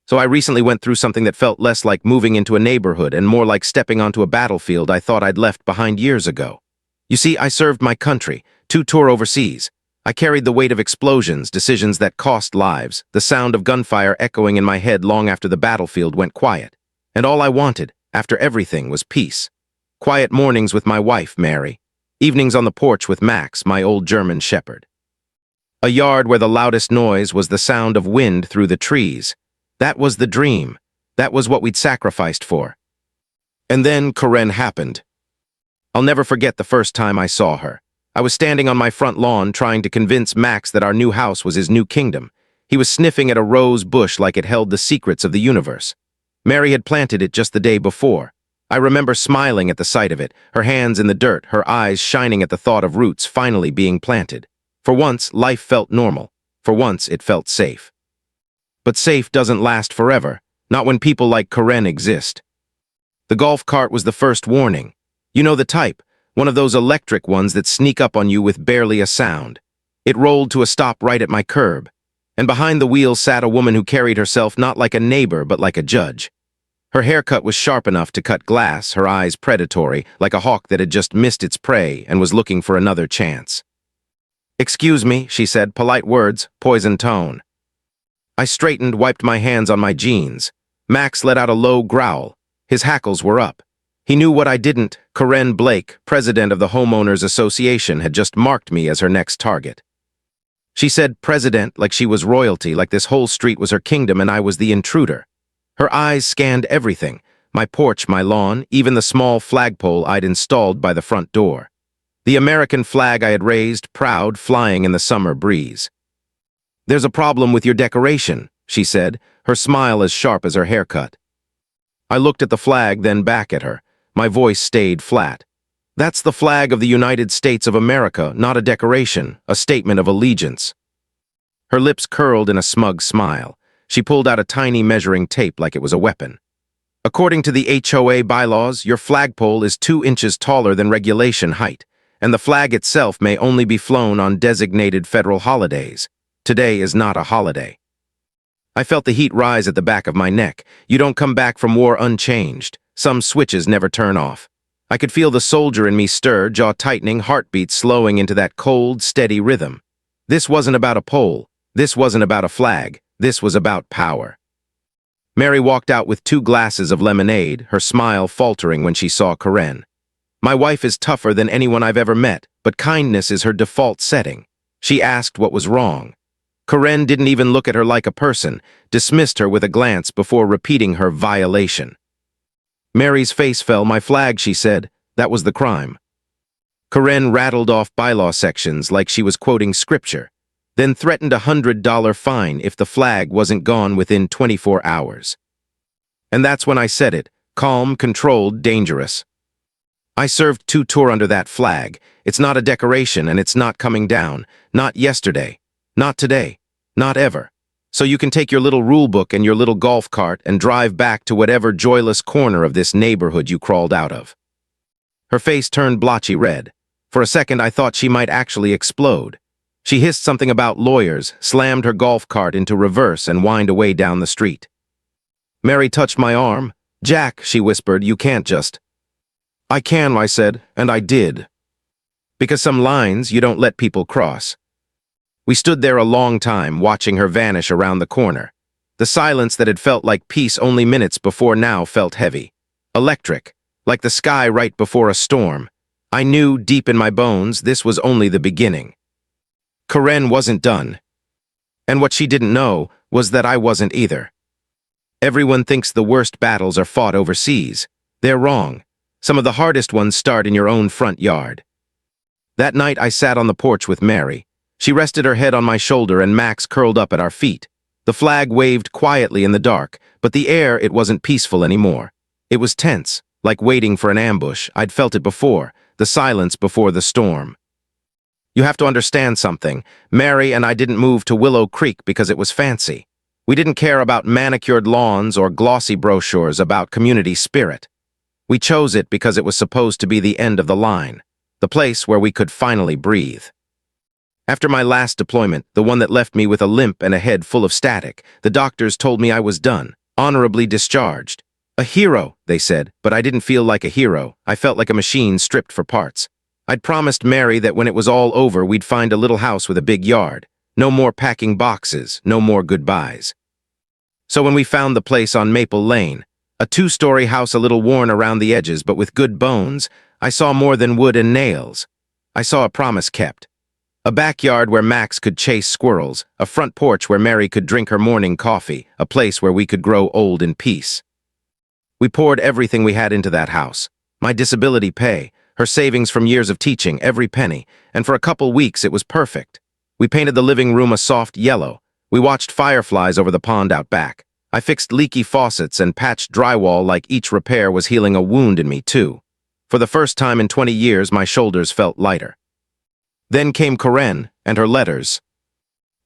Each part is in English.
So I recently went through something that felt less like moving into a neighborhood and more like stepping onto a battlefield I thought I'd left behind years ago. You see, I served my country, 2 tours overseas. I carried the weight of explosions, decisions that cost lives, the sound of gunfire echoing in my head long after the battlefield went quiet. And all I wanted, after everything, was peace. Quiet mornings with my wife, Mary. Evenings on the porch with Max, my old German shepherd. A yard where the loudest noise was the sound of wind through the trees. That was the dream. That was what we'd sacrificed for. And then Karen happened. I'll never forget the first time I saw her. I was standing on my front lawn trying to convince Max that our new house was his new kingdom. He was sniffing at a rose bush like it held the secrets of the universe. Mary had planted it just the day before. I remember smiling at the sight of it, her hands in the dirt, her eyes shining at the thought of roots finally being planted. For once, life felt normal. For once, it felt safe. But safe doesn't last forever, not when people like Karen exist. The golf cart was the first warning. You know the type, one of those electric ones that sneak up on you with barely a sound. It rolled to a stop right at my curb, and behind the wheel sat a woman who carried herself not like a neighbor but like a judge. Her haircut was sharp enough to cut glass, her eyes predatory, like a hawk that had just missed its prey and was looking for another chance. "Excuse me," she said, polite words, poisoned tone. I straightened, wiped my hands on my jeans. Max let out a low growl. His hackles were up. He knew what I didn't. Karen Blake, president of the Homeowners Association, had just marked me as her next target. She said president like she was royalty, like this whole street was her kingdom and I was the intruder. Her eyes scanned everything, my porch, my lawn, even the small flagpole I'd installed by the front door. The American flag I had raised, proud, flying in the summer breeze. "There's a problem with your decoration," she said, her smile as sharp as her haircut. I looked at the flag, then back at her. My voice stayed flat. "That's the flag of the United States of America, not a decoration, a statement of allegiance." Her lips curled in a smug smile. She pulled out a tiny measuring tape like it was a weapon. "According to the HOA bylaws, your flagpole is 2 inches taller than regulation height, and the flag itself may only be flown on designated federal holidays. Today is not a holiday." I felt the heat rise at the back of my neck. You don't come back from war unchanged. Some switches never turn off. I could feel the soldier in me stir, jaw tightening, heartbeat slowing into that cold, steady rhythm. This wasn't about a pole. This wasn't about a flag. This was about power. Mary walked out with 2 glasses of lemonade, her smile faltering when she saw Karen. My wife is tougher than anyone I've ever met, but kindness is her default setting. She asked what was wrong. Karen didn't even look at her like a person, dismissed her with a glance before repeating her violation. Mary's face fell. "My flag," she said. "That was the crime." Karen rattled off bylaw sections like she was quoting scripture, then threatened a $100 fine if the flag wasn't gone within 24 hours. And that's when I said it, calm, controlled, dangerous. I served 2 tours under that flag. It's not a decoration and it's not coming down. Not yesterday. Not today. Not ever. So you can take your little rule book and your little golf cart and drive back to whatever joyless corner of this neighborhood you crawled out of. Her face turned blotchy red. For a second I thought she might actually explode. She hissed something about lawyers, slammed her golf cart into reverse and whined away down the street. Mary touched my arm. "Jack," she whispered, "you can't just—" "I can," I said, and I did. Because some lines you don't let people cross. We stood there a long time, watching her vanish around the corner. The silence that had felt like peace only minutes before now felt heavy. Electric, like the sky right before a storm. I knew, deep in my bones, this was only the beginning. Karen wasn't done. And what she didn't know was that I wasn't either. Everyone thinks the worst battles are fought overseas. They're wrong. Some of the hardest ones start in your own front yard. That night I sat on the porch with Mary. She rested her head on my shoulder and Max curled up at our feet. The flag waved quietly in the dark, but the air, it wasn't peaceful anymore. It was tense, like waiting for an ambush. I'd felt it before, the silence before the storm. You have to understand something. Mary and I didn't move to Willow Creek because it was fancy. We didn't care about manicured lawns or glossy brochures about community spirit. We chose it because it was supposed to be the end of the line, the place where we could finally breathe. After my last deployment, the one that left me with a limp and a head full of static, the doctors told me I was done, honorably discharged. A hero, they said, but I didn't feel like a hero. I felt like a machine stripped for parts. I'd promised Mary that when it was all over, we'd find a little house with a big yard. No more packing boxes, no more goodbyes. So when we found the place on Maple Lane, a 2-story house a little worn around the edges but with good bones, I saw more than wood and nails. I saw a promise kept. A backyard where Max could chase squirrels, a front porch where Mary could drink her morning coffee, a place where we could grow old in peace. We poured everything we had into that house. My disability pay, her savings from years of teaching, every penny, and for a couple weeks it was perfect. We painted the living room a soft yellow. We watched fireflies over the pond out back. I fixed leaky faucets and patched drywall like each repair was healing a wound in me too. For the first time in 20 years, my shoulders felt lighter. Then came Karen and her letters.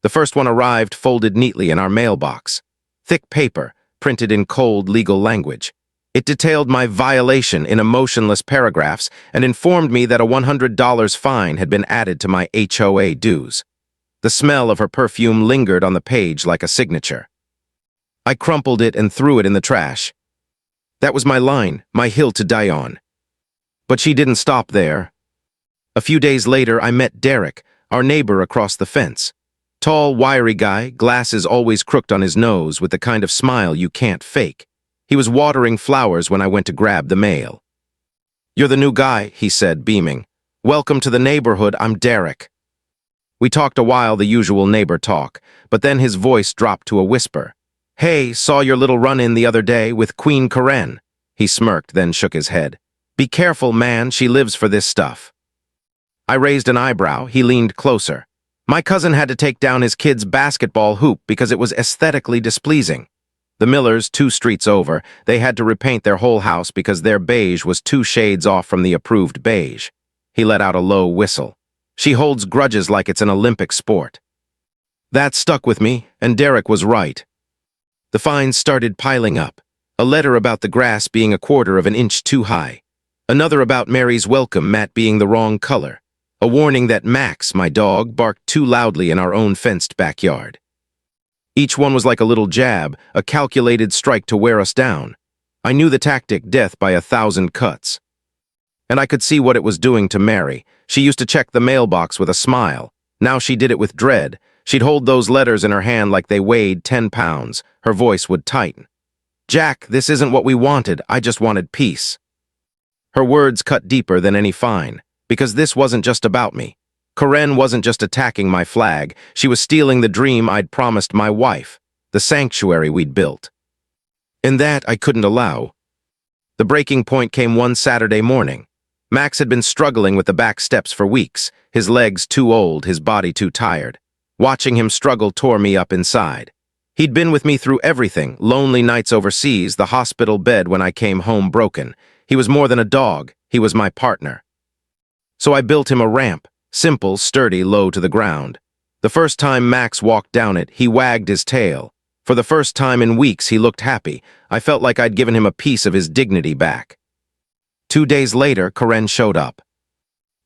The first one arrived folded neatly in our mailbox. Thick paper, printed in cold legal language. It detailed my violation in emotionless paragraphs and informed me that a $100 fine had been added to my HOA dues. The smell of her perfume lingered on the page like a signature. I crumpled it and threw it in the trash. That was my line, my hill to die on. But she didn't stop there. A few days later, I met Derek, our neighbor across the fence. Tall, wiry guy, glasses always crooked on his nose with the kind of smile you can't fake. He was watering flowers when I went to grab the mail. "You're the new guy," he said, beaming. "Welcome to the neighborhood, I'm Derek." We talked a while, the usual neighbor talk, but then his voice dropped to a whisper. "Hey, saw your little run-in the other day with Queen Karen." He smirked, then shook his head. "Be careful, man, she lives for this stuff." I raised an eyebrow. He leaned closer. "My cousin had to take down his kid's basketball hoop because it was aesthetically displeasing. The Millers, 2 streets over, they had to repaint their whole house because their beige was 2 shades off from the approved beige." He let out a low whistle. "She holds grudges like it's an Olympic sport." That stuck with me, and Derek was right. The fines started piling up. A letter about the grass being 1/4 of an inch too high. Another about Mary's welcome mat being the wrong color. A warning that Max, my dog, barked too loudly in our own fenced backyard. Each one was like a little jab, a calculated strike to wear us down. I knew the tactic, death by 1,000 cuts. And I could see what it was doing to Mary. She used to check the mailbox with a smile. Now she did it with dread. She'd hold those letters in her hand like they weighed 10 pounds. Her voice would tighten. "Jack, this isn't what we wanted. I just wanted peace." Her words cut deeper than any fine, because this wasn't just about me. Karen wasn't just attacking my flag. She was stealing the dream I'd promised my wife, the sanctuary we'd built. And that I couldn't allow. The breaking point came one Saturday morning. Max had been struggling with the back steps for weeks, his legs too old, his body too tired. Watching him struggle tore me up inside. He'd been with me through everything, lonely nights overseas, the hospital bed when I came home broken. He was more than a dog, he was my partner. So I built him a ramp, simple, sturdy, low to the ground. The first time Max walked down it, he wagged his tail. For the first time in weeks, he looked happy. I felt like I'd given him a piece of his dignity back. 2 days later, Karen showed up.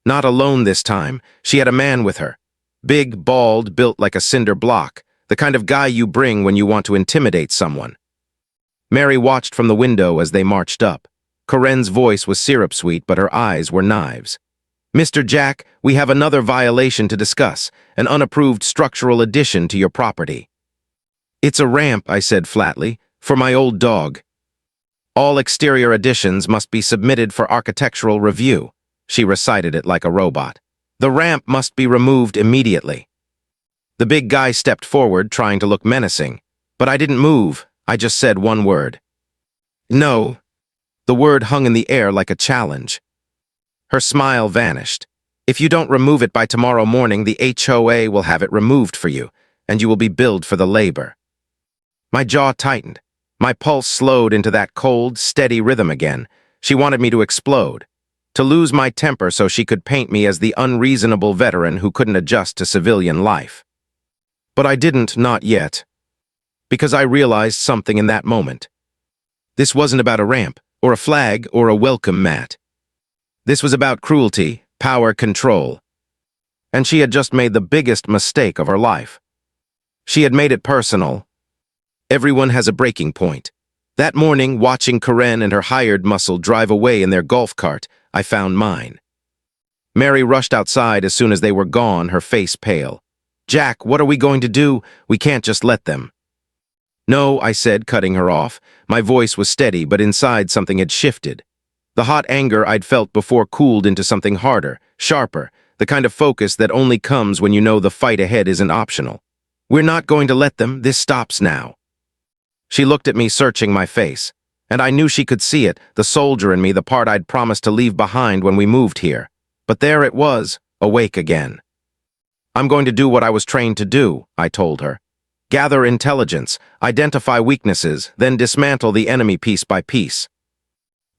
Not alone this time, she had a man with her. Big, bald, built like a cinder block, the kind of guy you bring when you want to intimidate someone. Mary watched from the window as they marched up. Karen's voice was syrup-sweet, but her eyes were knives. "Mr. Jack, we have another violation to discuss, an unapproved structural addition to your property." "It's a ramp," I said flatly, "for my old dog." "All exterior additions must be submitted for architectural review." She recited it like a robot. "The ramp must be removed immediately." The big guy stepped forward, trying to look menacing. But I didn't move. I just said one word. "No." The word hung in the air like a challenge. Her smile vanished. "If you don't remove it by tomorrow morning, the HOA will have it removed for you, and you will be billed for the labor." My jaw tightened. My pulse slowed into that cold, steady rhythm again. She wanted me to explode, to lose my temper so she could paint me as the unreasonable veteran who couldn't adjust to civilian life. But I didn't, not yet, because I realized something in that moment. This wasn't about a ramp, or a flag, or a welcome mat. This was about cruelty, power, control. And she had just made the biggest mistake of her life. She had made it personal. Everyone has a breaking point. That morning, watching Karen and her hired muscle drive away in their golf cart, I found mine. Mary rushed outside as soon as they were gone, her face pale. "Jack, what are we going to do? We can't just let them." "No," I said, cutting her off. My voice was steady, but inside something had shifted. The hot anger I'd felt before cooled into something harder, sharper, the kind of focus that only comes when you know the fight ahead isn't optional. "We're not going to let them. This stops now." She looked at me, searching my face. And I knew she could see it, the soldier in me, the part I'd promised to leave behind when we moved here. But there it was, awake again. "I'm going to do what I was trained to do," I told her. "Gather intelligence, identify weaknesses, then dismantle the enemy piece by piece."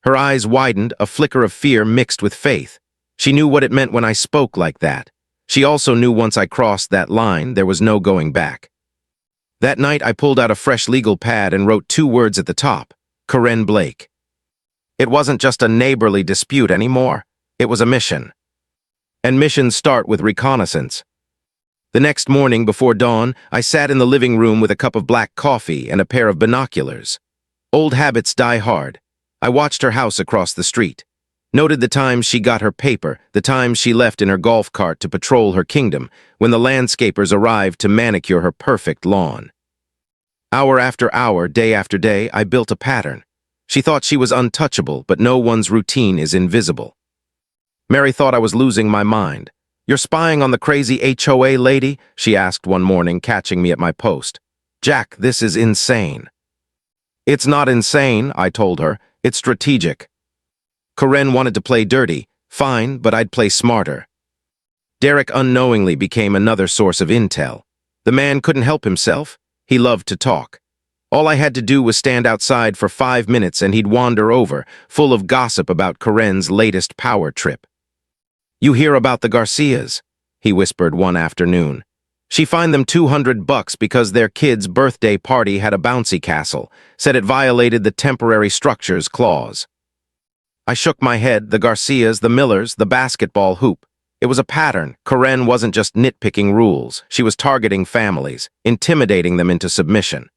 Her eyes widened, a flicker of fear mixed with faith. She knew what it meant when I spoke like that. She also knew once I crossed that line, there was no going back. That night, I pulled out a fresh legal pad and wrote 2 words at the top: Karen Blake. It wasn't just a neighborly dispute anymore. It was a mission. And missions start with reconnaissance. The next morning before dawn, I sat in the living room with a cup of black coffee and a pair of binoculars. Old habits die hard. I watched her house across the street. Noted the times she got her paper, the times she left in her golf cart to patrol her kingdom, when the landscapers arrived to manicure her perfect lawn. Hour after hour, day after day, I built a pattern. She thought she was untouchable, but no one's routine is invisible. Mary thought I was losing my mind. "You're spying on the crazy HOA lady?" she asked one morning, catching me at my post. "Jack, this is insane." "It's not insane," I told her. "It's strategic." Karen wanted to play dirty. Fine, but I'd play smarter. Derek unknowingly became another source of intel. The man couldn't help himself. He loved to talk. All I had to do was stand outside for 5 minutes and he'd wander over, full of gossip about Karen's latest power trip. "You hear about the Garcias?" he whispered one afternoon. "She fined them $200 because their kid's birthday party had a bouncy castle, said it violated the temporary structures clause." I shook my head. The Garcias, the Millers, the basketball hoop. It was a pattern. Karen wasn't just nitpicking rules. She was targeting families, intimidating them into submission.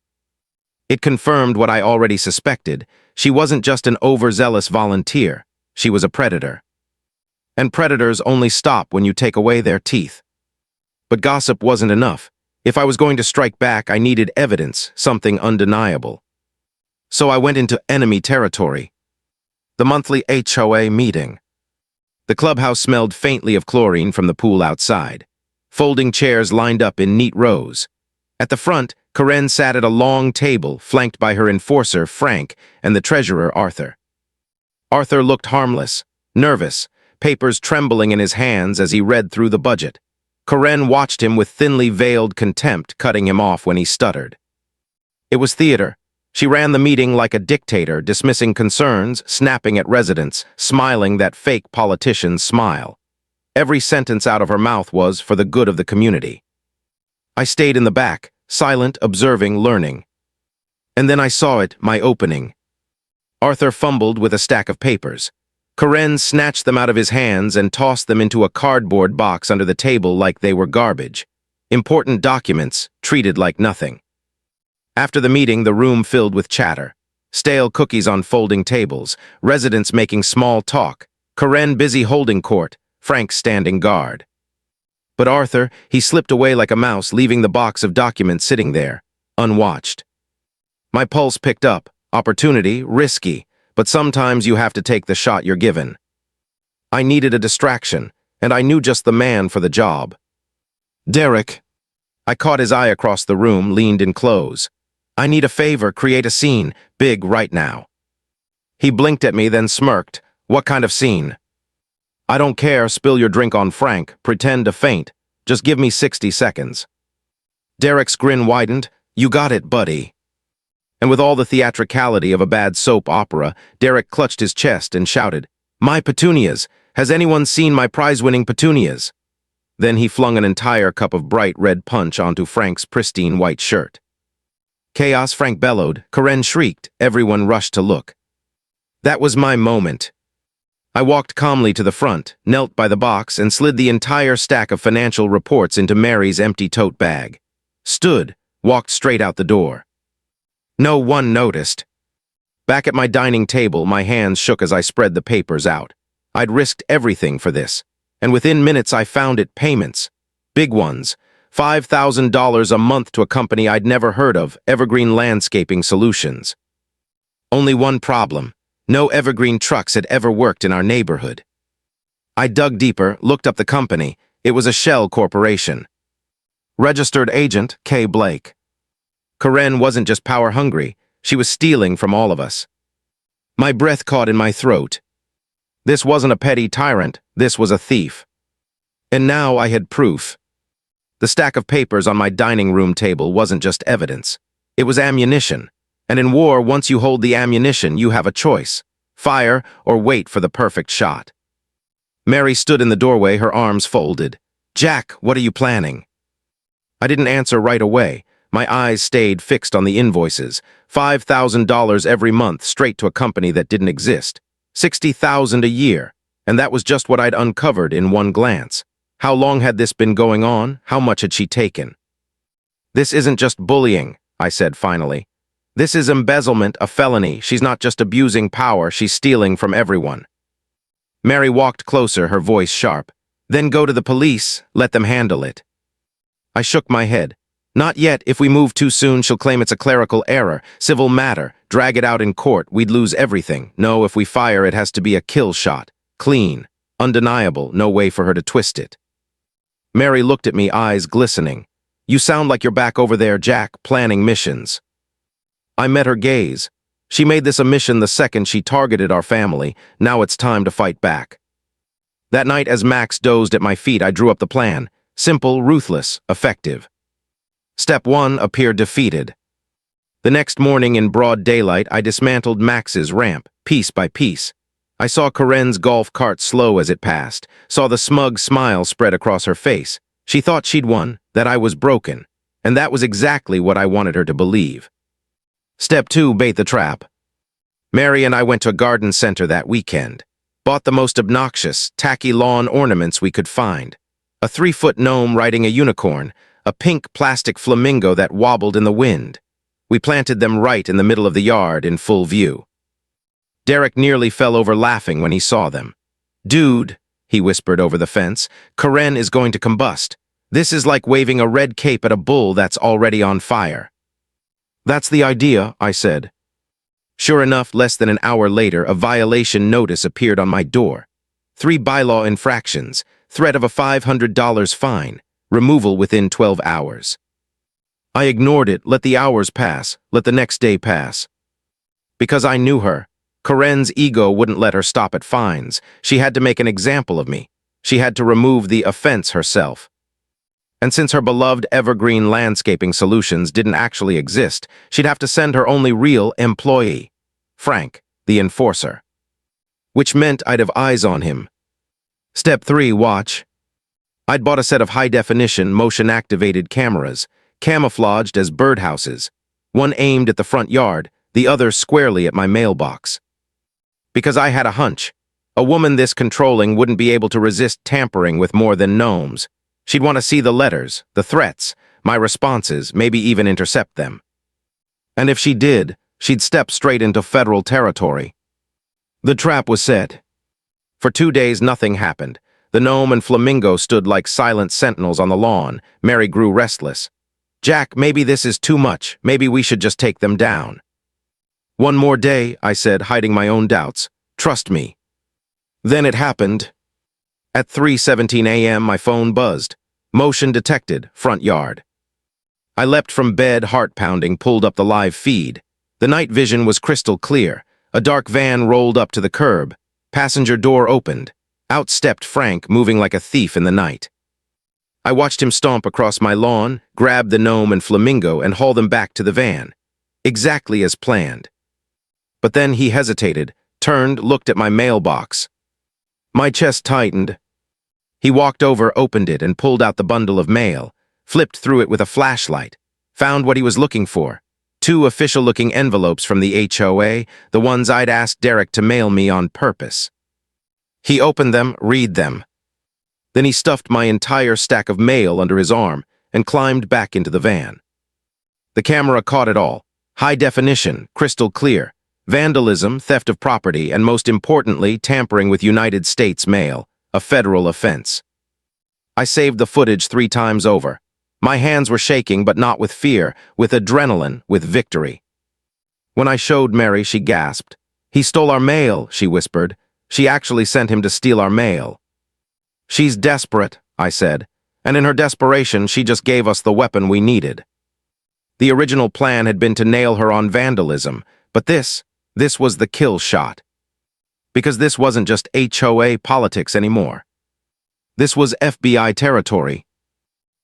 It confirmed what I already suspected. She wasn't just an overzealous volunteer. She was a predator. And predators only stop when you take away their teeth. But gossip wasn't enough. If I was going to strike back, I needed evidence, something undeniable. So I went into enemy territory. The monthly HOA meeting. The clubhouse smelled faintly of chlorine from the pool outside. Folding chairs lined up in neat rows. At the front, Karen sat at a long table, flanked by her enforcer, Frank, and the treasurer, Arthur. Arthur looked harmless, nervous, papers trembling in his hands as he read through the budget. Karen watched him with thinly veiled contempt, cutting him off when he stuttered. It was theater. She ran the meeting like a dictator, dismissing concerns, snapping at residents, smiling that fake politician's smile. Every sentence out of her mouth was for the good of the community. I stayed in the back, silent, observing, learning. And then I saw it, my opening. Arthur fumbled with a stack of papers. Karen snatched them out of his hands and tossed them into a cardboard box under the table like they were garbage. Important documents, treated like nothing. After the meeting, the room filled with chatter. Stale cookies on folding tables, residents making small talk, Karen busy holding court, Frank standing guard. But Arthur, he slipped away like a mouse, leaving the box of documents sitting there, unwatched. My pulse picked up. Opportunity, risky, but sometimes you have to take the shot you're given. I needed a distraction, and I knew just the man for the job. "Derek." I caught his eye across the room, leaned in close. "I need a favor, create a scene, big right now." He blinked at me, then smirked. "What kind of scene?" "I don't care, spill your drink on Frank, pretend to faint. Just give me 60 seconds. Derek's grin widened. "You got it, buddy." And with all the theatricality of a bad soap opera, Derek clutched his chest and shouted, "My petunias! Has anyone seen my prize-winning petunias?" Then he flung an entire cup of bright red punch onto Frank's pristine white shirt. Chaos, Frank bellowed. Karen shrieked. Everyone rushed to look. That was my moment. I walked calmly to the front, knelt by the box, and slid the entire stack of financial reports into Mary's empty tote bag. Stood, walked straight out the door. No one noticed. Back at my dining table, my hands shook as I spread the papers out. I'd risked everything for this, and within minutes I found it payments. Big ones. $5,000 a month to a company I'd never heard of, Evergreen Landscaping Solutions. Only one problem. No Evergreen trucks had ever worked in our neighborhood. I dug deeper, looked up the company. It was a shell corporation. Registered agent, K. Blake. Karen wasn't just power-hungry. She was stealing from all of us. My breath caught in my throat. This wasn't a petty tyrant. This was a thief. And now I had proof. The stack of papers on my dining room table wasn't just evidence. It was ammunition. And in war, once you hold the ammunition, you have a choice. Fire or wait for the perfect shot. Mary stood in the doorway, her arms folded. "Jack, what are you planning?" I didn't answer right away. My eyes stayed fixed on the invoices. $5,000 every month straight to a company that didn't exist. $60,000 a year. And that was just what I'd uncovered in one glance. How long had this been going on? How much had she taken? "This isn't just bullying," I said finally. "This is embezzlement, a felony. She's not just abusing power, she's stealing from everyone." Mary walked closer, her voice sharp. "Then go to the police, let them handle it." I shook my head. "Not yet. If we move too soon, she'll claim it's a clerical error, civil matter, drag it out in court, we'd lose everything. No, if we fire, it has to be a kill shot. Clean. Undeniable, no way for her to twist it." Mary looked at me, eyes glistening. "You sound like you're back over there, Jack, planning missions." I met her gaze. She made this a mission the second she targeted our family. Now it's time to fight back. That night, as Max dozed at my feet, I drew up the plan. Simple, ruthless, effective. Step 1 appeared defeated. The next morning in broad daylight, I dismantled Max's ramp, piece by piece. I saw Karen's golf cart slow as it passed, saw the smug smile spread across her face. She thought she'd won, that I was broken, and that was exactly what I wanted her to believe. Step 2, bait the trap. Mary and I went to a garden center that weekend. Bought the most obnoxious, tacky lawn ornaments we could find. A 3-foot gnome riding a unicorn, a pink plastic flamingo that wobbled in the wind. We planted them right in the middle of the yard in full view. Derek nearly fell over laughing when he saw them. "Dude," he whispered over the fence, "Karen is going to combust. This is like waving a red cape at a bull that's already on fire." "That's the idea," I said. Sure enough, less than an hour later, a violation notice appeared on my door. 3 bylaw infractions, threat of a $500 fine, removal within 12 hours. I ignored it, let the hours pass, let the next day pass. Because I knew her. Karen's ego wouldn't let her stop at fines. She had to make an example of me. She had to remove the offense herself. And since her beloved Evergreen Landscaping Solutions didn't actually exist, she'd have to send her only real employee, Frank, the enforcer. Which meant I'd have eyes on him. Step 3, watch. I'd bought a set of high-definition, motion-activated cameras, camouflaged as birdhouses, one aimed at the front yard, the other squarely at my mailbox. Because I had a hunch. A woman this controlling wouldn't be able to resist tampering with more than gnomes. She'd want to see the letters, the threats, my responses, maybe even intercept them. And if she did, she'd step straight into federal territory. The trap was set. For 2 days, nothing happened. The gnome and flamingo stood like silent sentinels on the lawn. Mary grew restless. "Jack, maybe this is too much. Maybe we should just take them down." "One more day," I said, hiding my own doubts. "Trust me." Then it happened. At 3:17 a.m., my phone buzzed. Motion detected, front yard. I leapt from bed, heart pounding, pulled up the live feed. The night vision was crystal clear. A dark van rolled up to the curb. Passenger door opened. Out stepped Frank, moving like a thief in the night. I watched him stomp across my lawn, grab the gnome and flamingo, and haul them back to the van. Exactly as planned. But then he hesitated, turned, looked at my mailbox. My chest tightened. He walked over, opened it, and pulled out the bundle of mail, flipped through it with a flashlight, found what he was looking for. 2 official-looking envelopes from the HOA, the ones I'd asked Derek to mail me on purpose. He opened them, read them. Then he stuffed my entire stack of mail under his arm and climbed back into the van. The camera caught it all. High definition, crystal clear. Vandalism, theft of property, and most importantly, tampering with United States mail, a federal offense. I saved the footage 3 times over. My hands were shaking, but not with fear, with adrenaline, with victory. When I showed Mary, she gasped. "He stole our mail," she whispered. "She actually sent him to steal our mail." "She's desperate," I said, and in her desperation, she just gave us the weapon we needed. The original plan had been to nail her on vandalism, but this was the kill shot. Because this wasn't just HOA politics anymore. This was FBI territory.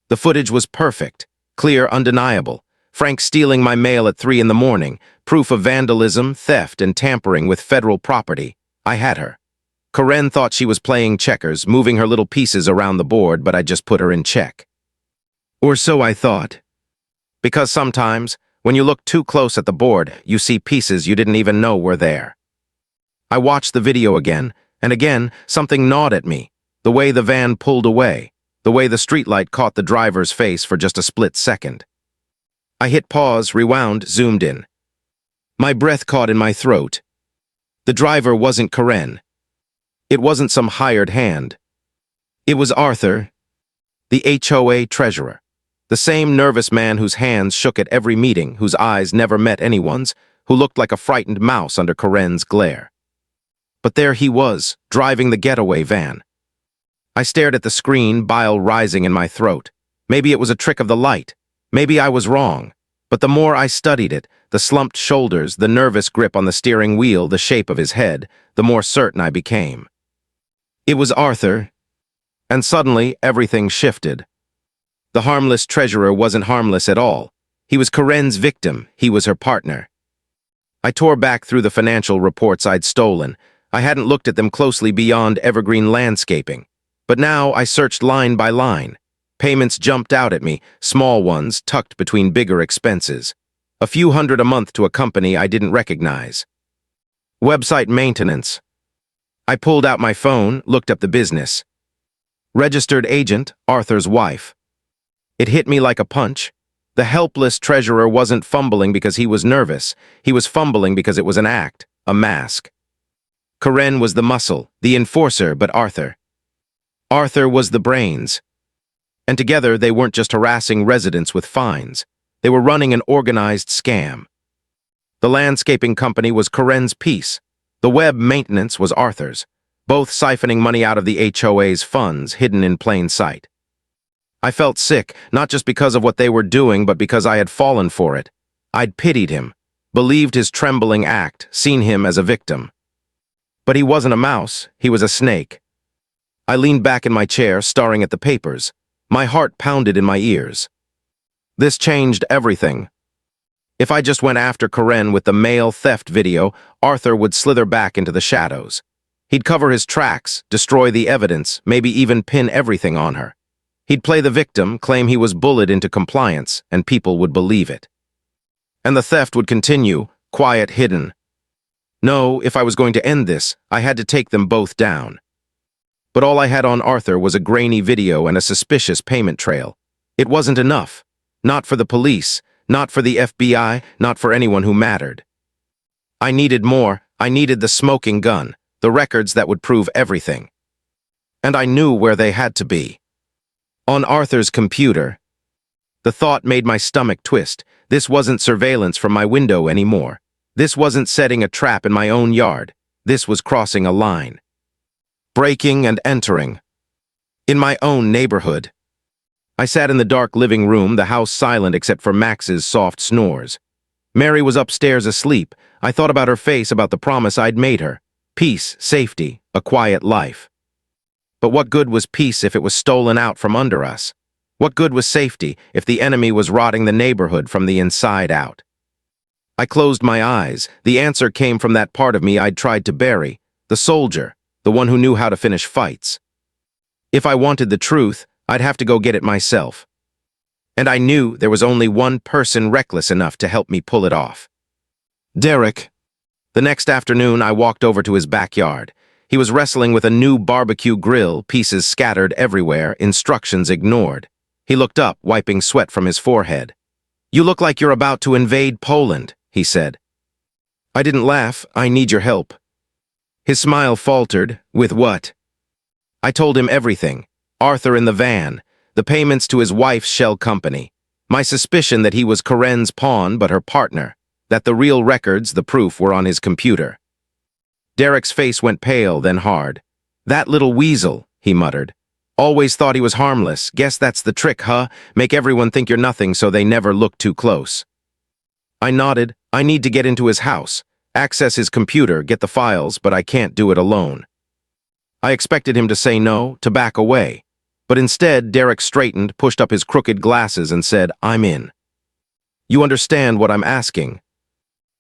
The footage was perfect, clear, undeniable. Frank stealing my mail at 3 in the morning, proof of vandalism, theft, and tampering with federal property. I had her. Karen thought she was playing checkers, moving her little pieces around the board, but I just put her in check. Or so I thought. Because sometimes, when you look too close at the board, you see pieces you didn't even know were there. I watched the video again, and again, something gnawed at me. The way the van pulled away, the way the streetlight caught the driver's face for just a split second. I hit pause, rewound, zoomed in. My breath caught in my throat. The driver wasn't Karen. It wasn't some hired hand. It was Arthur, the HOA treasurer. The same nervous man whose hands shook at every meeting, whose eyes never met anyone's, who looked like a frightened mouse under Karen's glare. But there he was, driving the getaway van. I stared at the screen, bile rising in my throat. Maybe it was a trick of the light. Maybe I was wrong. But the more I studied it, the slumped shoulders, the nervous grip on the steering wheel, the shape of his head, the more certain I became. It was Arthur. And suddenly, everything shifted. The harmless treasurer wasn't harmless at all. He was Karen's victim. He was her partner. I tore back through the financial reports I'd stolen. I hadn't looked at them closely beyond evergreen landscaping. But now I searched line by line. Payments jumped out at me, small ones tucked between bigger expenses. A few hundred a month to a company I didn't recognize. Website maintenance. I pulled out my phone, looked up the business. Registered agent, Arthur's wife. It hit me like a punch. The helpless treasurer wasn't fumbling because he was nervous. He was fumbling because it was an act, a mask. Karen was the muscle, the enforcer, but Arthur was the brains. And together they weren't just harassing residents with fines. They were running an organized scam. The landscaping company was Karen's piece. The web maintenance was Arthur's, both siphoning money out of the HOA's funds hidden in plain sight. I felt sick, not just because of what they were doing, but because I had fallen for it. I'd pitied him, believed his trembling act, seen him as a victim. But he wasn't a mouse, he was a snake. I leaned back in my chair, staring at the papers. My heart pounded in my ears. This changed everything. If I just went after Karen with the mail theft video, Arthur would slither back into the shadows. He'd cover his tracks, destroy the evidence, maybe even pin everything on her. He'd play the victim, claim he was bullied into compliance, and people would believe it. And the theft would continue, quiet, hidden. No, if I was going to end this, I had to take them both down. But all I had on Arthur was a grainy video and a suspicious payment trail. It wasn't enough. Not for the police, not for the FBI, not for anyone who mattered. I needed more. I needed the smoking gun, the records that would prove everything. And I knew where they had to be. On Arthur's computer. The thought made my stomach twist. This wasn't surveillance from my window anymore. This wasn't setting a trap in my own yard. This was crossing a line. Breaking and entering. In my own neighborhood. I sat in the dark living room, the house silent except for Max's soft snores. Mary was upstairs asleep. I thought about her face, about the promise I'd made her. Peace, safety, a quiet life. But what good was peace if it was stolen out from under us? What good was safety if the enemy was rotting the neighborhood from the inside out? I closed my eyes. The answer came from that part of me I'd tried to bury, the soldier, the one who knew how to finish fights. If I wanted the truth, I'd have to go get it myself. And I knew there was only one person reckless enough to help me pull it off. Derek. The next afternoon, I walked over to his backyard. He was wrestling with a new barbecue grill, pieces scattered everywhere, instructions ignored. He looked up, wiping sweat from his forehead. "You look like you're about to invade Poland," he said. I didn't laugh. "I need your help." His smile faltered. "With what?" I told him everything. Arthur in the van, the payments to his wife's shell company, my suspicion that he was Karen's pawn but her partner, that the real records, the proof, were on his computer. Derek's face went pale, then hard. "That little weasel," he muttered. "Always thought he was harmless. Guess that's the trick, huh? Make everyone think you're nothing so they never look too close." I nodded. "I need to get into his house, access his computer, get the files, but I can't do it alone." I expected him to say no, to back away. But instead, Derek straightened, pushed up his crooked glasses, and said, "I'm in." "You understand what I'm asking?"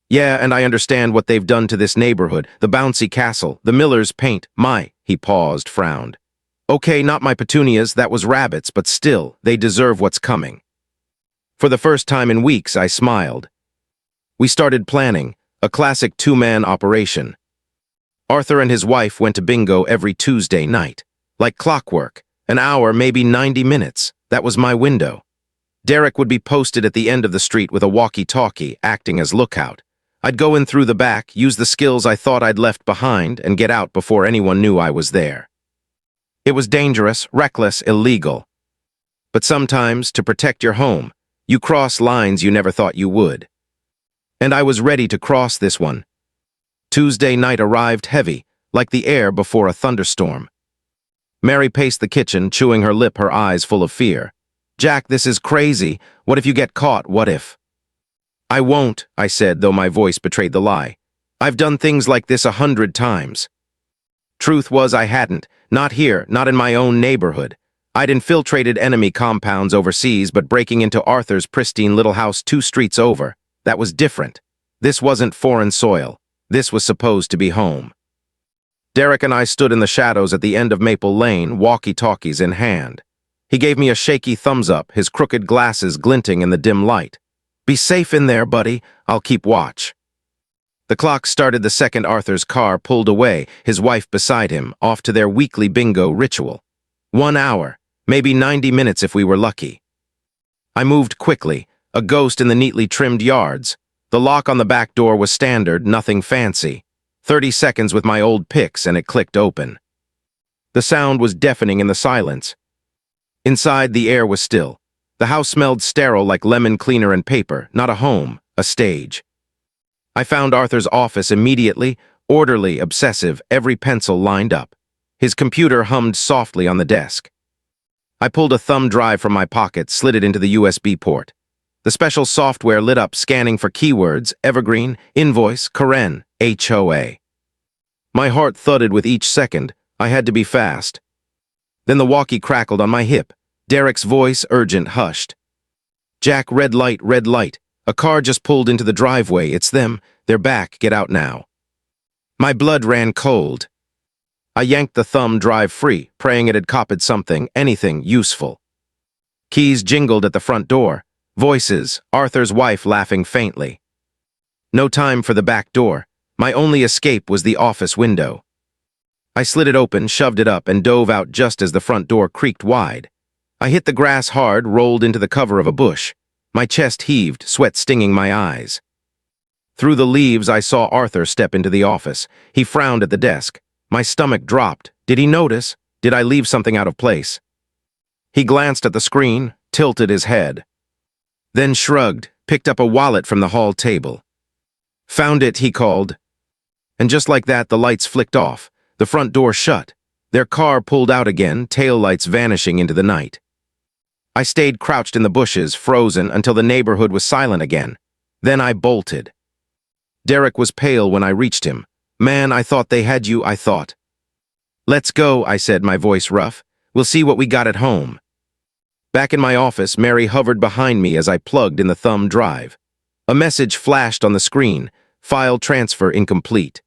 "Yeah, and I understand what they've done to this neighborhood, the bouncy castle, the miller's paint, He paused, frowned. "Okay, not my petunias, that was rabbits, but still, they deserve what's coming." For the first time in weeks, I smiled. We started planning, a classic two-man operation. Arthur and his wife went to bingo every Tuesday night. Like clockwork, an hour, maybe 90 minutes. That was my window. Derek would be posted at the end of the street with a walkie-talkie, acting as lookout. I'd go in through the back, use the skills I thought I'd left behind, and get out before anyone knew I was there. It was dangerous, reckless, illegal. But sometimes, to protect your home, you cross lines you never thought you would. And I was ready to cross this one. Tuesday night arrived heavy, like the air before a thunderstorm. Mary paced the kitchen, chewing her lip, her eyes full of fear. "Jack, this is crazy. What if you get caught? What if?" "I won't," I said, though my voice betrayed the lie. "I've done things like this 100 times. Truth was I hadn't. Not here, not in my own neighborhood. I'd infiltrated enemy compounds overseas, but breaking into Arthur's pristine little house 2 streets over, that was different. This wasn't foreign soil. This was supposed to be home. Derek and I stood in the shadows at the end of Maple Lane, walkie-talkies in hand. He gave me a shaky thumbs up, his crooked glasses glinting in the dim light. "Be safe in there, buddy. I'll keep watch." The clock started the second Arthur's car pulled away, his wife beside him, off to their weekly bingo ritual. 1 hour, maybe 90 minutes if we were lucky. I moved quickly, a ghost in the neatly trimmed yards. The lock on the back door was standard, nothing fancy. 30 seconds with my old picks and it clicked open. The sound was deafening in the silence. Inside, the air was still. The house smelled sterile like lemon cleaner and paper, not a home, a stage. I found Arthur's office immediately, orderly, obsessive, every pencil lined up. His computer hummed softly on the desk. I pulled a thumb drive from my pocket, slid it into the USB port. The special software lit up, scanning for keywords: evergreen, invoice, Karen HOA. My heart thudded with each second. I had to be fast. Then the walkie crackled on my hip. Derek's voice, urgent, hushed. "Jack, red light, red light. A car just pulled into the driveway. It's them. They're back. Get out now." My blood ran cold. I yanked the thumb drive free, praying it had copied something, anything useful. Keys jingled at the front door. Voices, Arthur's wife laughing faintly. No time for the back door. My only escape was the office window. I slid it open, shoved it up, and dove out just as the front door creaked wide. I hit the grass hard, rolled into the cover of a bush. My chest heaved, sweat stinging my eyes. Through the leaves, I saw Arthur step into the office. He frowned at the desk. My stomach dropped. Did he notice? Did I leave something out of place? He glanced at the screen, tilted his head. Then shrugged, picked up a wallet from the hall table. "Found it," he called. And just like that, the lights flicked off. The front door shut. Their car pulled out again, taillights vanishing into the night. I stayed crouched in the bushes, frozen, until the neighborhood was silent again. Then I bolted. Derek was pale when I reached him. "Man, I thought they had you, I thought." "Let's go," I said, my voice rough. "We'll see what we got at home." Back in my office, Mary hovered behind me as I plugged in the thumb drive. A message flashed on the screen: "File transfer incomplete."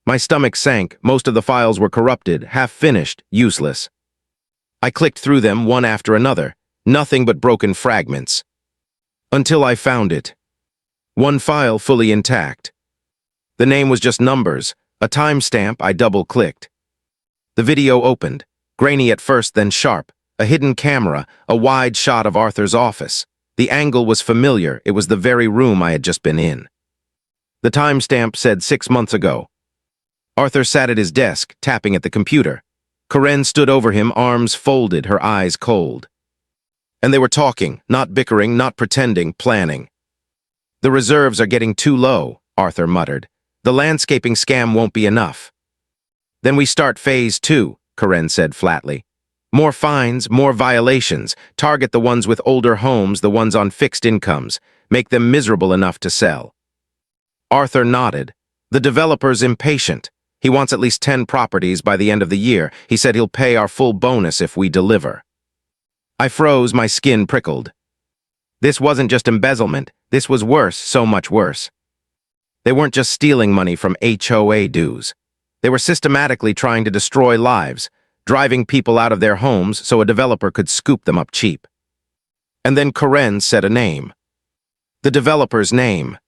My stomach sank. Most of the files were corrupted, half-finished, useless. I clicked through them one after another, nothing but broken fragments. Until I found it. One file fully intact. The name was just numbers, A timestamp, I double-clicked. The video opened, grainy at first then sharp, a hidden camera, a wide shot of Arthur's office. The angle was familiar, it was the very room I had just been in. The timestamp said 6 months ago. Arthur sat at his desk, tapping at the computer. Karen stood over him, arms folded, her eyes cold. And they were talking, not bickering, not pretending, planning. "The reserves are getting too low," Arthur muttered. "The landscaping scam won't be enough." "Then we start phase 2, Karen said flatly. "More fines, more violations. Target the ones with older homes, the ones on fixed incomes. Make them miserable enough to sell." Arthur nodded. "The developer's impatient. He wants at least 10 properties by the end of the year. He said he'll pay our full bonus if we deliver." I froze, my skin prickled. This wasn't just embezzlement. This was worse, so much worse. They weren't just stealing money from HOA dues. They were systematically trying to destroy lives, driving people out of their homes so a developer could scoop them up cheap. And then Karen said a name. The developer's name.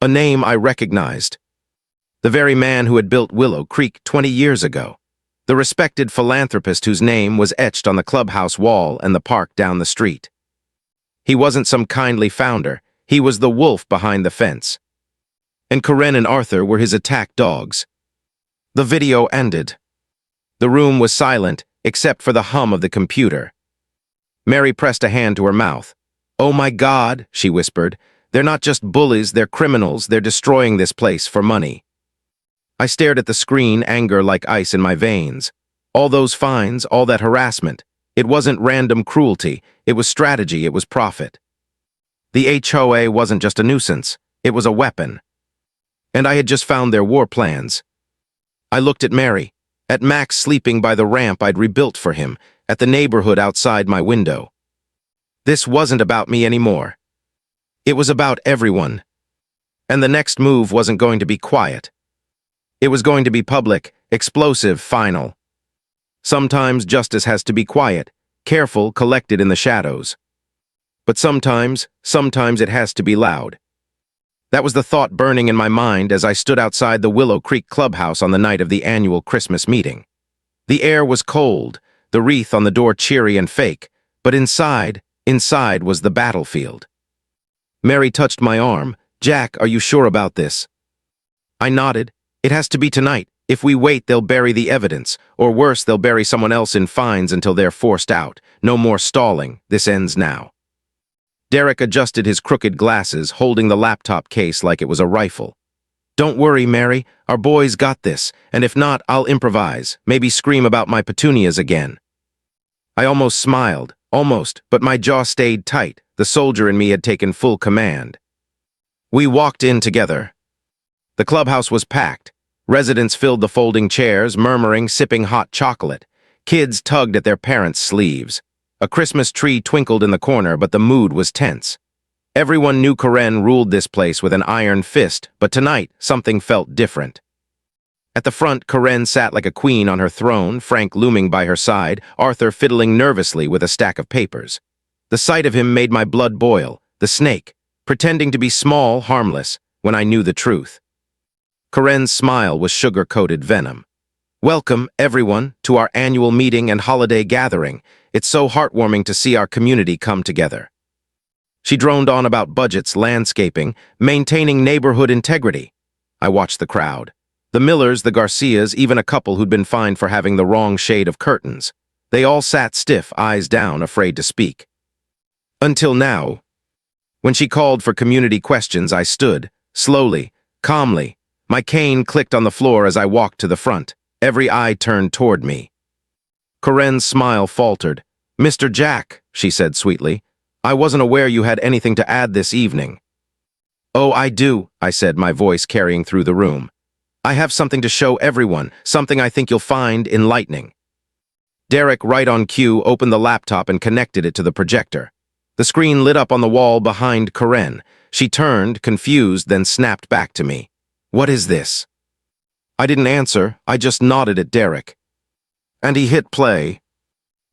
A name I recognized. The very man who had built Willow Creek 20 years ago. The respected philanthropist whose name was etched on the clubhouse wall and the park down the street. He wasn't some kindly founder. He was the wolf behind the fence. And Karen and Arthur were his attack dogs. The video ended. The room was silent, except for the hum of the computer. Mary pressed a hand to her mouth. "Oh my God," she whispered. "They're not just bullies, they're criminals. They're destroying this place for money." I stared at the screen, anger like ice in my veins. All those fines, all that harassment. It wasn't random cruelty. It was strategy, it was profit. The HOA wasn't just a nuisance. It was a weapon. And I had just found their war plans. I looked at Mary, at Max sleeping by the ramp I'd rebuilt for him, at the neighborhood outside my window. This wasn't about me anymore. It was about everyone. And the next move wasn't going to be quiet. It was going to be public, explosive, final. Sometimes justice has to be quiet, careful, collected in the shadows. But sometimes it has to be loud. That was the thought burning in my mind as I stood outside the Willow Creek clubhouse on the night of the annual Christmas meeting. The air was cold, the wreath on the door cheery and fake, but inside was the battlefield. Mary touched my arm. "Jack, are you sure about this?" I nodded. "It has to be tonight. If we wait, they'll bury the evidence. Or worse, they'll bury someone else in fines until they're forced out. No more stalling. This ends now." Derek adjusted his crooked glasses, holding the laptop case like it was a rifle. "Don't worry, Mary. Our boys got this. And if not, I'll improvise. Maybe scream about my petunias again." I almost smiled. Almost, but my jaw stayed tight. The soldier in me had taken full command. We walked in together. The clubhouse was packed. Residents filled the folding chairs, murmuring, sipping hot chocolate. Kids tugged at their parents' sleeves. A Christmas tree twinkled in the corner, but the mood was tense. Everyone knew Karen ruled this place with an iron fist, but tonight, something felt different. At the front, Karen sat like a queen on her throne, Frank looming by her side, Arthur fiddling nervously with a stack of papers. The sight of him made my blood boil, the snake, pretending to be small, harmless, when I knew the truth. Karen's smile was sugar-coated venom. "Welcome, everyone, to our annual meeting and holiday gathering. It's so heartwarming to see our community come together." She droned on about budgets, landscaping, maintaining neighborhood integrity. I watched the crowd. The Millers, the Garcias, even a couple who'd been fined for having the wrong shade of curtains. They all sat stiff, eyes down, afraid to speak. Until now. When she called for community questions, I stood, slowly, calmly. My cane clicked on the floor as I walked to the front. Every eye turned toward me. Karen's smile faltered. "Mr. Jack," she said sweetly, "I wasn't aware you had anything to add this evening." "Oh, I do," I said, my voice carrying through the room. "I have something to show everyone, something I think you'll find enlightening." Derek, right on cue, opened the laptop and connected it to the projector. The screen lit up on the wall behind Karen. She turned, confused, then snapped back to me. "What is this?" I didn't answer, I just nodded at Derek. And he hit play.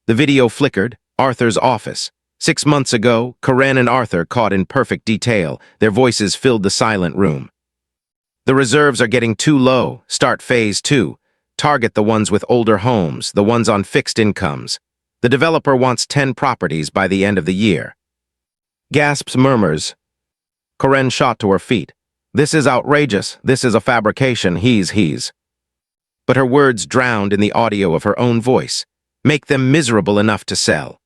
The video flickered, Arthur's office. 6 months ago, Karen and Arthur caught in perfect detail. Their voices filled the silent room. The reserves are getting too low. Start phase 2. Target the ones with older homes, the ones on fixed incomes. The developer wants 10 properties by the end of the year. Gasps, murmurs. Karen shot to her feet. This is outrageous. This is a fabrication. He's. But her words drowned in the audio of her own voice. Make them miserable enough to sell.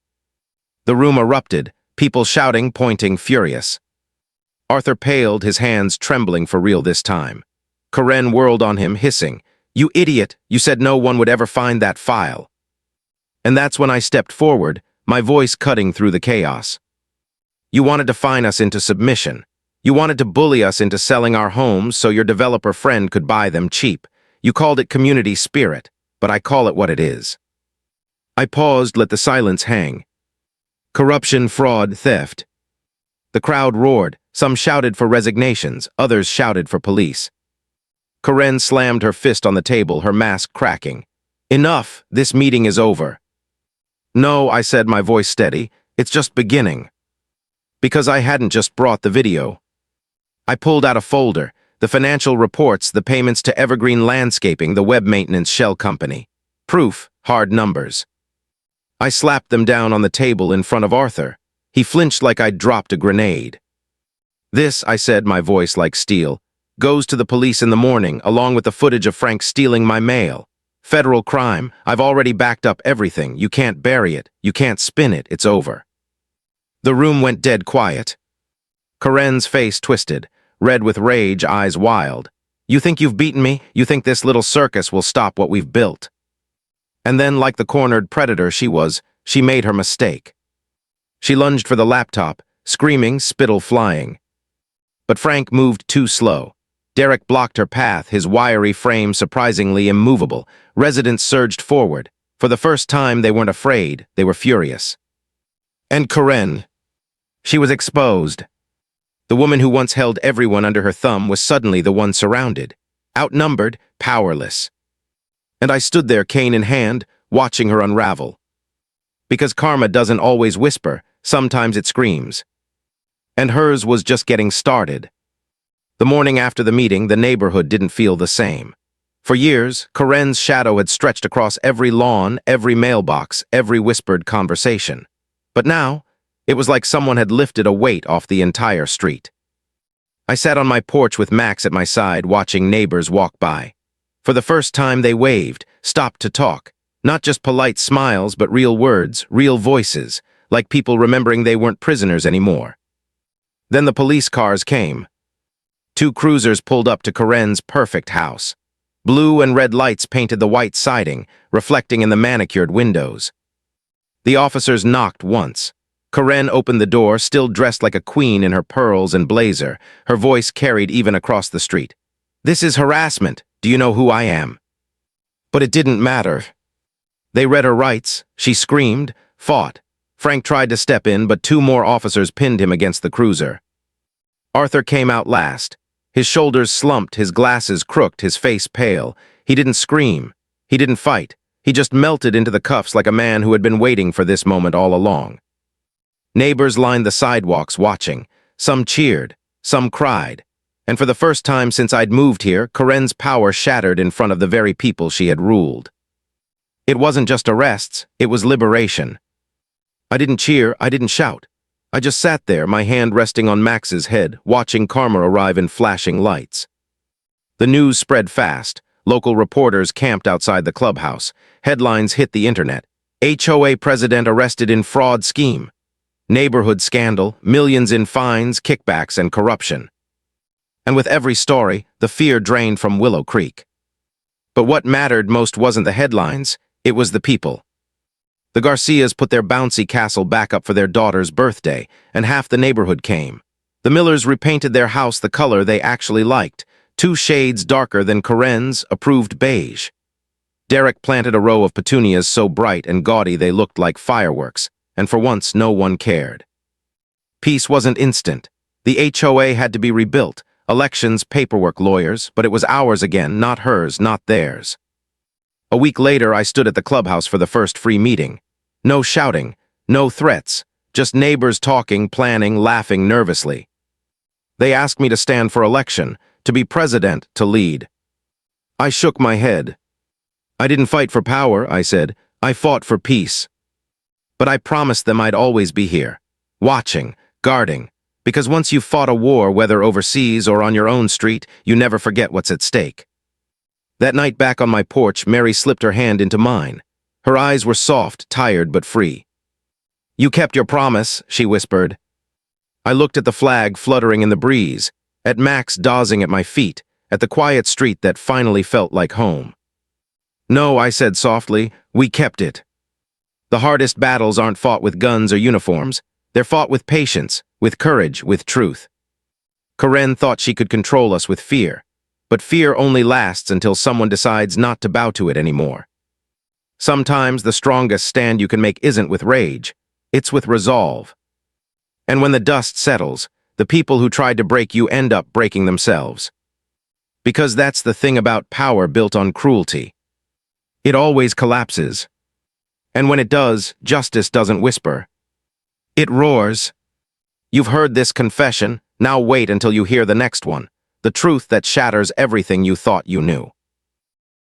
The room erupted, people shouting, pointing, furious. Arthur paled, his hands trembling for real this time. Karen whirled on him, hissing, "You idiot! You said no one would ever find that file." And that's when I stepped forward, my voice cutting through the chaos. You wanted to fine us into submission. You wanted to bully us into selling our homes so your developer friend could buy them cheap. You called it community spirit, but I call it what it is. I paused, let the silence hang. Corruption, fraud, theft. The crowd roared. Some shouted for resignations, others shouted for police. Karen slammed her fist on the table, her mask cracking. Enough, this meeting is over. No, I said, my voice steady, it's just beginning. Because I hadn't just brought the video. I pulled out a folder, the financial reports, the payments to Evergreen Landscaping, the web maintenance shell company. Proof, hard numbers. I slapped them down on the table in front of Arthur. He flinched like I'd dropped a grenade. This, I said, my voice like steel, goes to the police in the morning, along with the footage of Frank stealing my mail. Federal crime. I've already backed up everything. You can't bury it. You can't spin it. It's over. The room went dead quiet. Karen's face twisted, red with rage, eyes wild. You think you've beaten me? You think this little circus will stop what we've built? And then, like the cornered predator she made her mistake. She lunged for the laptop, screaming, spittle flying. But Frank moved too slow. Derek blocked her path, his wiry frame surprisingly immovable. Residents surged forward. For the first time, they weren't afraid, they were furious. And Karen. She was exposed. The woman who once held everyone under her thumb was suddenly the one surrounded, outnumbered, powerless. And I stood there, cane in hand, watching her unravel. Because karma doesn't always whisper, sometimes it screams. And hers was just getting started. The morning after the meeting, the neighborhood didn't feel the same. For years, Karen's shadow had stretched across every lawn, every mailbox, every whispered conversation. But now, it was like someone had lifted a weight off the entire street. I sat on my porch with Max at my side, watching neighbors walk by. For the first time, they waved, stopped to talk. Not just polite smiles, but real words, real voices, like people remembering they weren't prisoners anymore. Then the police cars came. 2 cruisers pulled up to Karen's perfect house. Blue and red lights painted the white siding, reflecting in the manicured windows. The officers knocked once. Karen opened the door, still dressed like a queen in her pearls and blazer, her voice carried even across the street. "This is harassment. Do you know who I am?" But it didn't matter. They read her rights. She screamed, fought. Frank tried to step in, but 2 more officers pinned him against the cruiser. Arthur came out last. His shoulders slumped, his glasses crooked, his face pale. He didn't scream. He didn't fight. He just melted into the cuffs like a man who had been waiting for this moment all along. Neighbors lined the sidewalks watching. Some cheered, some cried. And for the first time since I'd moved here, Karen's power shattered in front of the very people she had ruled. It wasn't just arrests, it was liberation. I didn't cheer, I didn't shout. I just sat there, my hand resting on Max's head, watching Karma arrive in flashing lights. The news spread fast. Local reporters camped outside the clubhouse. Headlines hit the internet. HOA president arrested in fraud scheme. Neighborhood scandal, millions in fines, kickbacks, and corruption. And with every story, the fear drained from Willow Creek. But what mattered most wasn't the headlines, it was the people. The Garcias put their bouncy castle back up for their daughter's birthday, and half the neighborhood came. The Millers repainted their house the color they actually liked, 2 shades darker than Karen's approved beige. Derek planted a row of petunias so bright and gaudy they looked like fireworks, and for once no one cared. Peace wasn't instant. The HOA had to be rebuilt, elections, paperwork, lawyers, but it was ours again, not hers, not theirs. A week later, I stood at the clubhouse for the first free meeting. No shouting, no threats, just neighbors talking, planning, laughing nervously. They asked me to stand for election, to be president, to lead. I shook my head. I didn't fight for power, I said. I fought for peace. But I promised them I'd always be here, watching, guarding, because once you've fought a war, whether overseas or on your own street, you never forget what's at stake. That night back on my porch, Mary slipped her hand into mine. Her eyes were soft, tired, but free. "You kept your promise," she whispered. I looked at the flag fluttering in the breeze, at Max dozing at my feet, at the quiet street that finally felt like home. "No," I said softly, "we kept it." The hardest battles aren't fought with guns or uniforms. They're fought with patience, with courage, with truth. Karen thought she could control us with fear, but fear only lasts until someone decides not to bow to it anymore. Sometimes the strongest stand you can make isn't with rage, it's with resolve. And when the dust settles, the people who tried to break you end up breaking themselves. Because that's the thing about power built on cruelty. It always collapses. And when it does, justice doesn't whisper. It roars. You've heard this confession, now wait until you hear the next one, the truth that shatters everything you thought you knew.